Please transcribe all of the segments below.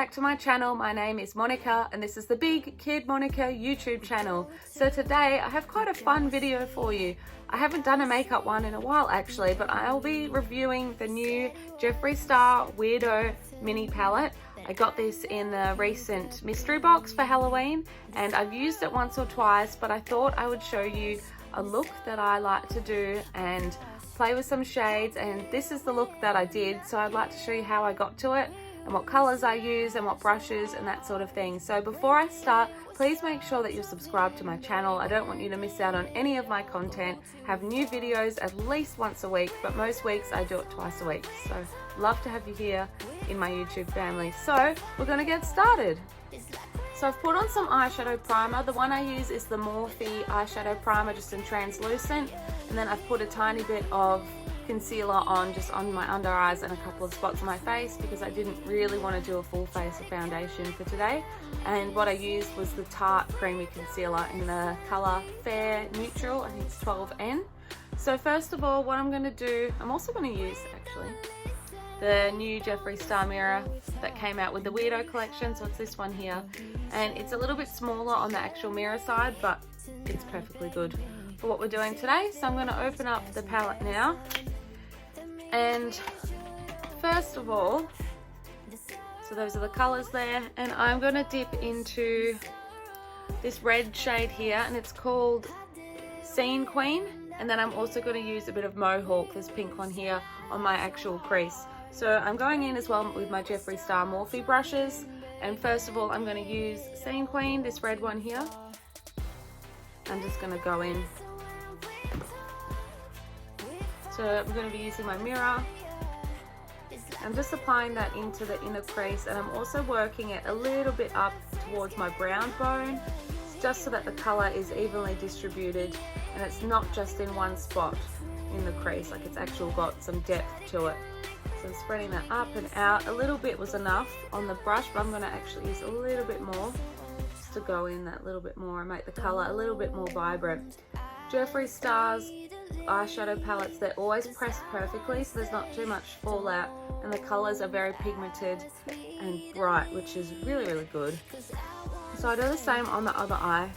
back to my channel. My name is Monica and this is the Big Kid Monica YouTube channel. So today I have quite a fun video for you. I haven't done a makeup one in a while actually, but I'll be reviewing the new JEFFREE STAR Weirdo mini palette. I got this in the recent mystery box for Halloween and I've used it once or twice, but I thought I would show you a look that I like to do and play with some shades, and this is the look that I did. So I'd like to show you how I got to it and what colors I use and what brushes and that sort of thing. So before I start, please make sure that you're subscribed to my channel. I don't want you to miss out on any of my content. I have new videos at least once a week, but most weeks I do it twice a week. So love to have you here in my YouTube family. So we're gonna get started. So I've put on some eyeshadow primer. The one I use is the Morphe eyeshadow primer, just in translucent. And then I've put a tiny bit of concealer on, just on my under eyes and a couple of spots on my face, because I didn't really want to do a full face of foundation for today. And what I used was the Tarte Creamy Concealer in the colour Fair Neutral, I think it's 12N. So first of all, what I'm going to do, I'm also going to use actually the new JEFFREE STAR mirror that came out with the Weirdo collection. So it's this one here, and it's a little bit smaller on the actual mirror side, but it's perfectly good for what we're doing today. So I'm going to open up the palette now, and first of all, so those are the colors there, and I'm going to dip into this red shade here, and it's called Scene Queen. And then I'm also going to use a bit of Mohawk, this pink one here, on my actual crease. So I'm going in as well with my JEFFREE STAR Morphe brushes, and first of all I'm going to use Scene Queen, this red one here. I'm just going to go in. So I'm going to be using my mirror. I'm just applying that into the inner crease, and I'm also working it a little bit up towards my brown bone, just so that the colour is evenly distributed and it's not just in one spot in the crease, like it's actually got some depth to it. So I'm spreading that up and out. A little bit was enough on the brush, but I'm going to actually use a little bit more just to go in that little bit more and make the colour a little bit more vibrant. JEFFREE STAR's eyeshadow palettes, they're always pressed perfectly, so there's not too much fallout, and the colours are very pigmented and bright, which is really, really good. So I do the same on the other eye,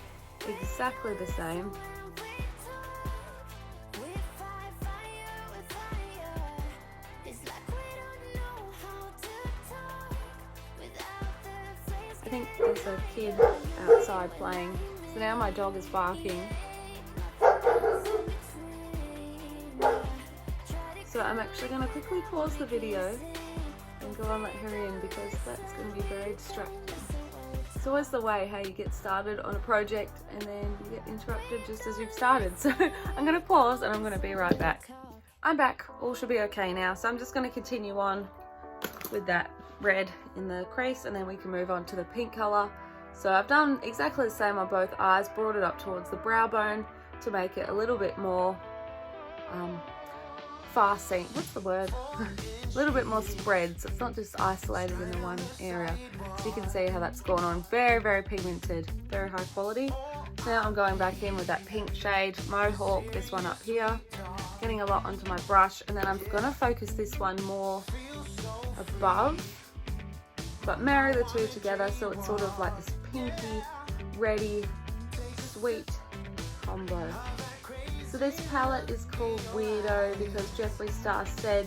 exactly the same. I think there's a kid outside playing, so now my dog is barking. So I'm actually going to quickly pause the video and go and let her in, because that's going to be very distracting. It's always the way how you get started on a project and then you get interrupted just as you've started. So I'm going to pause and I'm going to be right back. I'm back, all should be okay now. So I'm just going to continue on with that red in the crease, and then we can move on to the pink colour. So I've done exactly the same on both eyes, brought it up towards the brow bone to make it a little bit more fast seen, what's the word? A little bit more spread, so it's not just isolated in the one area. So you can see how that's gone on. Very, very pigmented, very high quality. So now I'm going back in with that pink shade, Mohawk, this one up here, getting a lot onto my brush, and then I'm going to focus this one more above, but marry the two together so it's sort of like this pinky, reddy, sweet combo. So this palette is called Weirdo because JEFFREE STAR said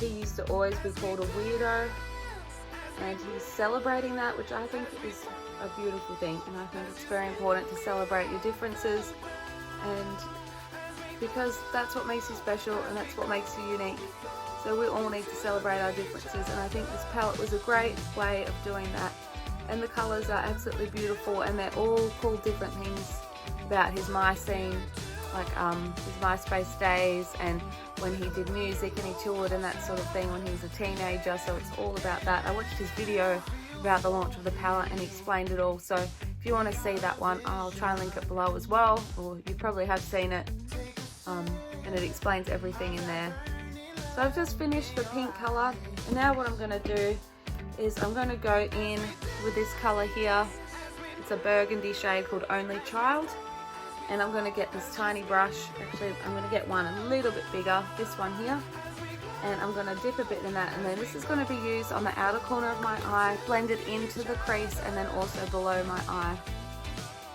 he used to always be called a weirdo, and he's celebrating that, which I think is a beautiful thing, and I think it's very important to celebrate your differences, and because that's what makes you special and that's what makes you unique. So we all need to celebrate our differences, and I think this palette was a great way of doing that. And the colours are absolutely beautiful, and they're all called different things about his My Scene, like his MySpace days, and when he did music and he toured and that sort of thing when he was a teenager. So it's all about that. I watched his video about the launch of the palette and he explained it all. So if you want to see that one, I'll try and link it below as well, or you probably have seen it, and it explains everything in there. So I've just finished the pink colour, and now what I'm going to do is I'm going to go in with this colour here. It's a burgundy shade called Only Child, and I'm going to get this tiny brush. Actually, I'm going to get one a little bit bigger, this one here, and I'm going to dip a bit in that, and then this is going to be used on the outer corner of my eye, blended into the crease and then also below my eye.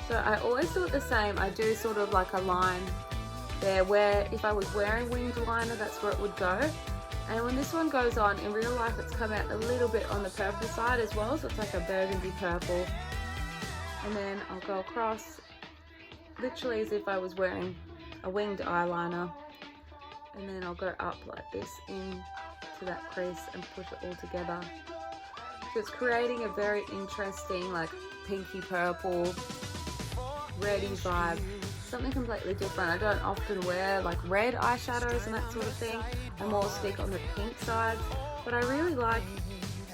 So I always do it the same. I do sort of like a line there where if I was wearing winged liner, that's where it would go. And when this one goes on, in real life it's come out a little bit on the purple side as well, so it's like a burgundy purple. And then I'll go across literally as if I was wearing a winged eyeliner, and then I'll go up like this into that crease and push it all together. So it's creating a very interesting like pinky purple, reddy vibe. Something completely different. I don't often wear like red eyeshadows and that sort of thing. I more stick on the pink side, but I really like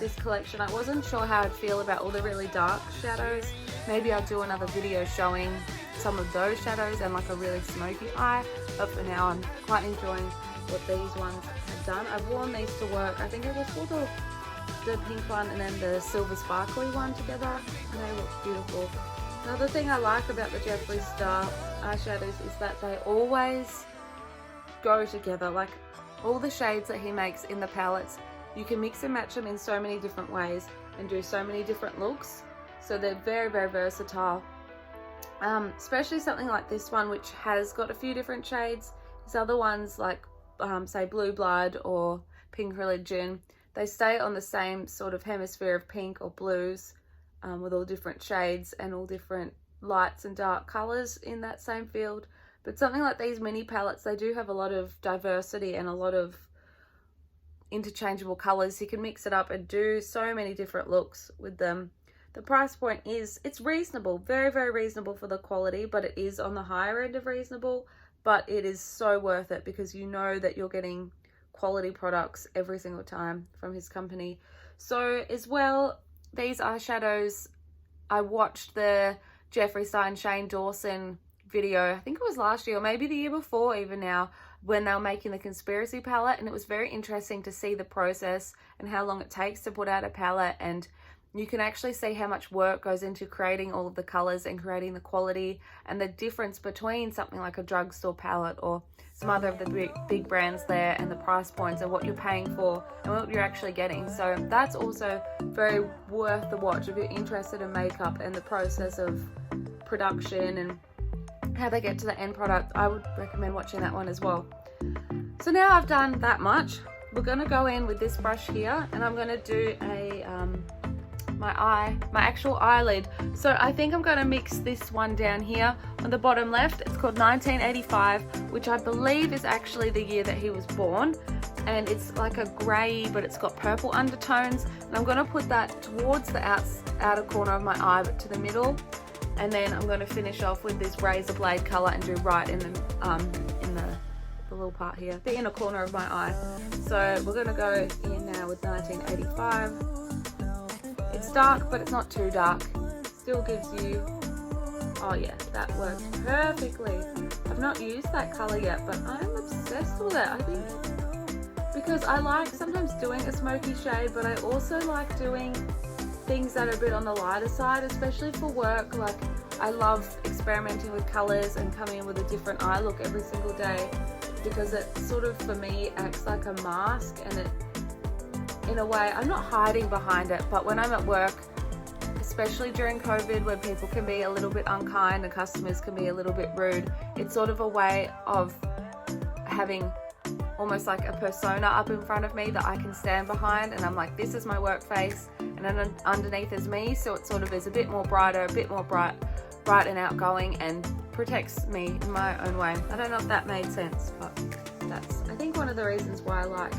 this collection. I wasn't sure how I'd feel about all the really dark shadows. Maybe I'll do another video showing some of those shadows and like a really smoky eye, but for now I'm quite enjoying what these ones have done. I've worn these to work. I think I just wore the pink one and then the silver sparkly one together, and they look beautiful. Another thing I like about the Jeffree Star eyeshadows is that they always go together. Like all the shades that he makes in the palettes, you can mix and match them in so many different ways and do so many different looks. So they're very, very versatile. Especially something like this one, which has got a few different shades. These other ones like say Blue Blood or Pink Religion, they stay on the same sort of hemisphere of pink or blues, with all different shades and all different lights and dark colors in that same field. But something like these mini palettes, they do have a lot of diversity and a lot of interchangeable colors. You can mix it up and do so many different looks with them. The price point is, it's reasonable, very, very reasonable for the quality, but it is on the higher end of reasonable, but it is so worth it because you know that you're getting quality products every single time from his company. So as well, these eyeshadows, I watched the Jeffree Star and Shane Dawson video, I think it was last year or maybe the year before even now, when they were making the Conspiracy palette, and it was very interesting to see the process and how long it takes to put out a palette, and you can actually see how much work goes into creating all of the colors and creating the quality and the difference between something like a drugstore palette or some other of the big brands there, and the price points and what you're paying for and what you're actually getting. So that's also very worth the watch if you're interested in makeup and the process of production and how they get to the end product. I would recommend watching that one as well. So now I've done that much, we're going to go in with this brush here, and I'm going to do a my actual eyelid. So I think I'm going to mix this one down here on the bottom left. It's called 1985, which I believe is actually the year that he was born, and it's like a grey but it's got purple undertones, and I'm going to put that towards the outer corner of my eye but to the middle, and then I'm going to finish off with this razor blade color and do right in the little part here, the inner corner of my eye. So we're going to go in now with 1985. It's dark, but it's not too dark. Still gives you, oh yeah, that works perfectly. I've not used that color yet, but I'm obsessed with it. I think because I like sometimes doing a smoky shade, but I also like doing things that are a bit on the lighter side, especially for work. Like I love experimenting with colors and coming in with a different eye look every single day, because it sort of, for me, acts like a mask, and it, in a way, I'm not hiding behind it, but when I'm at work, especially during COVID, where people can be a little bit unkind and customers can be a little bit rude, it's sort of a way of having almost like a persona up in front of me that I can stand behind, and I'm like, this is my work face, and then underneath is me, so it sort of is a bit more brighter, a bit more bright and outgoing, and protects me in my own way. I don't know if that made sense, but that's, I think, one of the reasons why I like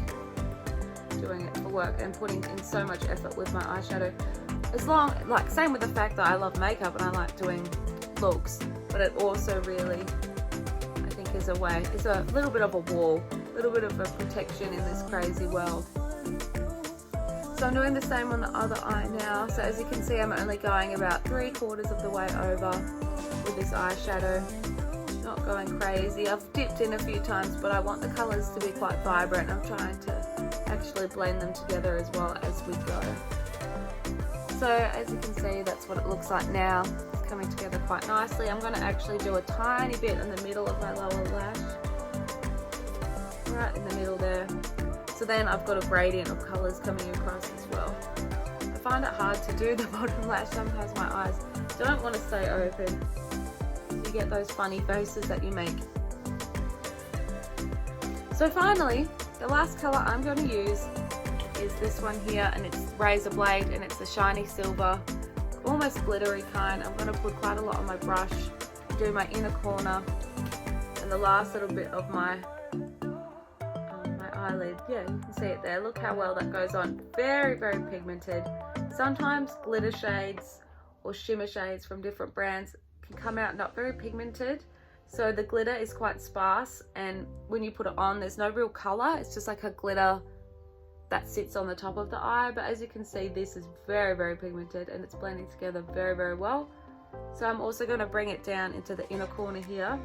doing it for work and putting in so much effort with my eyeshadow. As long, like, same with the fact that I love makeup and I like doing looks, but it also really, I think, is a way, it's a little bit of a wall, a little bit of a protection in this crazy world. So I'm doing the same on the other eye now. So as you can see, I'm only going about 3/4 of the way over with this eyeshadow. Not going crazy. I've dipped in a few times, but I want the colours to be quite vibrant. I'm trying to actually blend them together as well as we go. So as you can see, that's what it looks like now. It's coming together quite nicely. I'm going to actually do a tiny bit in the middle of my lower lash. Right in the middle there. So then I've got a gradient of colours coming across as well. I find it hard to do the bottom lash. Sometimes my eyes don't want to stay open. You get those funny faces that you make. So finally, the last colour I'm going to use is this one here, and it's Razor Blade, and it's a shiny silver, almost glittery kind. I'm going to put quite a lot on my brush, do my inner corner, and the last little bit of my eyelid. Yeah, you can see it there. Look how well that goes on. Very, very pigmented. Sometimes glitter shades or shimmer shades from different brands can come out not very pigmented. So the glitter is quite sparse, and when you put it on, there's no real color. It's just like a glitter that sits on the top of the eye. But as you can see, this is very, very pigmented, and it's blending together very, very well. So I'm also going to bring it down into the inner corner here,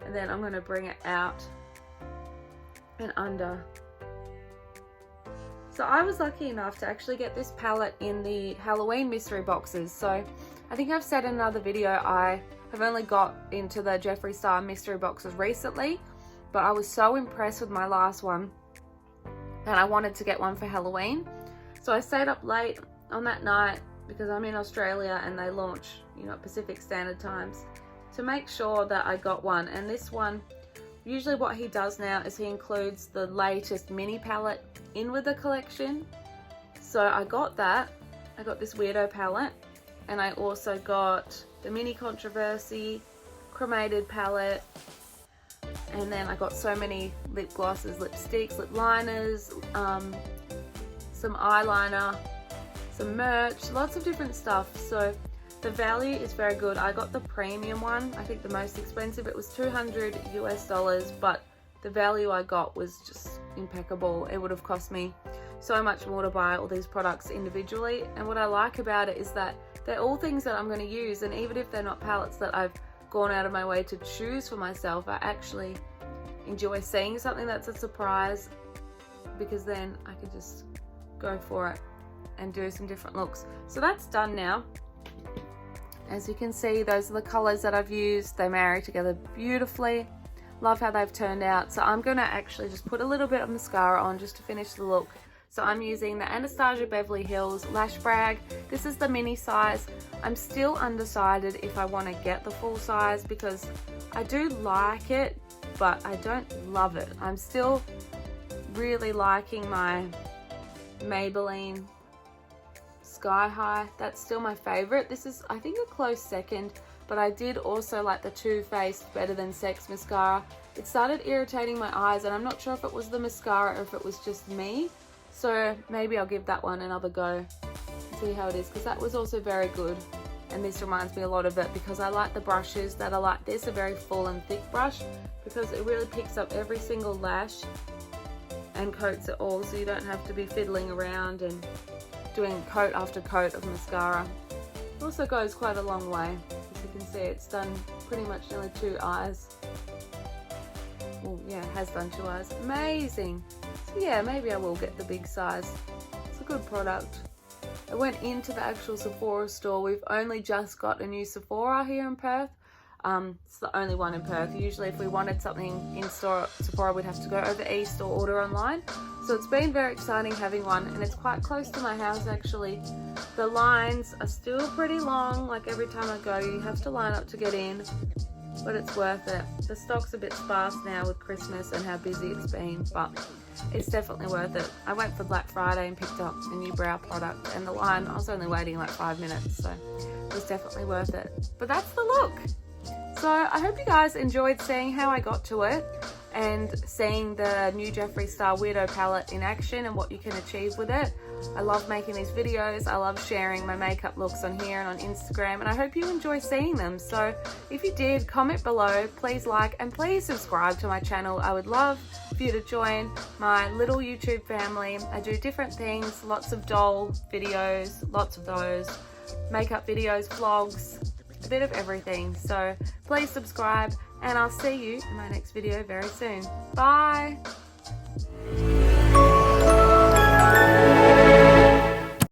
and then I'm going to bring it out and under. So I was lucky enough to actually get this palette in the Halloween mystery boxes. So I think I've said in another video, I have only got into the Jeffree Star mystery boxes recently, but I was so impressed with my last one and I wanted to get one for Halloween. So I stayed up late on that night because I'm in Australia and they launch, you know, Pacific Standard Times, to make sure that I got one. And this one, usually what he does now is he includes the latest mini palette in with the collection. So I got that. I got this Weirdo palette, and I also got the Mini Controversy Cremated palette, and then I got so many lip glosses, lipsticks, lip liners, some eyeliner, some merch, lots of different stuff. So the value is very good. I got the premium one, I think the most expensive. It was $200 US, but the value I got was just impeccable. It would have cost me so much more to buy all these products individually. And what I like about it is that they're all things that I'm going to use, and even if they're not palettes that I've gone out of my way to choose for myself, I actually enjoy seeing something that's a surprise, because then I can just go for it and do some different looks. So that's done now. As you can see, those are the colors that I've used. They marry together beautifully. Love how they've turned out. So I'm going to actually just put a little bit of mascara on just to finish the look. So I'm using the Anastasia Beverly Hills Lash Brag. This is the mini size. I'm still undecided if I want to get the full size because I do like it, but I don't love it. I'm still really liking my Maybelline Sky High. That's still my favorite. This is, I think, a close second, but I did also like the Too Faced Better Than Sex mascara. It started irritating my eyes, and I'm not sure if it was the mascara or if it was just me. So maybe I'll give that one another go and see how it is, because that was also very good. And this reminds me a lot of it, because I like the brushes that are like this, a very full and thick brush, because it really picks up every single lash and coats it all, so you don't have to be fiddling around and doing coat after coat of mascara. It also goes quite a long way. As you can see, it's done pretty much nearly 2 eyes. Well, yeah, it has done 2 eyes. Amazing. So yeah, maybe I will get the big size. It's a good product. I went into the actual Sephora store. We've only just got a new Sephora here in Perth. It's the only one in Perth. Usually if we wanted something in store at Sephora, we'd have to go over east or order online. So it's been very exciting having one, and it's quite close to my house actually. The lines are still pretty long. Like every time I go, you have to line up to get in, but it's worth it. The stock's a bit sparse now with Christmas and how busy it's been, but it's definitely worth it. I went for Black Friday and picked up a new brow product, and the line, I was only waiting like 5 minutes, so it was definitely worth it. But that's the look. So I hope you guys enjoyed seeing how I got to it and seeing the new Jeffree Star Weirdo palette in action and what you can achieve with it. I love making these videos. I love sharing my makeup looks on here and on Instagram, and I hope you enjoy seeing them. So if you did, comment below, please like, and please subscribe to my channel. I would love for you to join my little YouTube family. I do different things, lots of doll videos, lots of those, makeup videos, vlogs, a bit of everything. So please subscribe, and I'll see you in my next video very soon. Bye.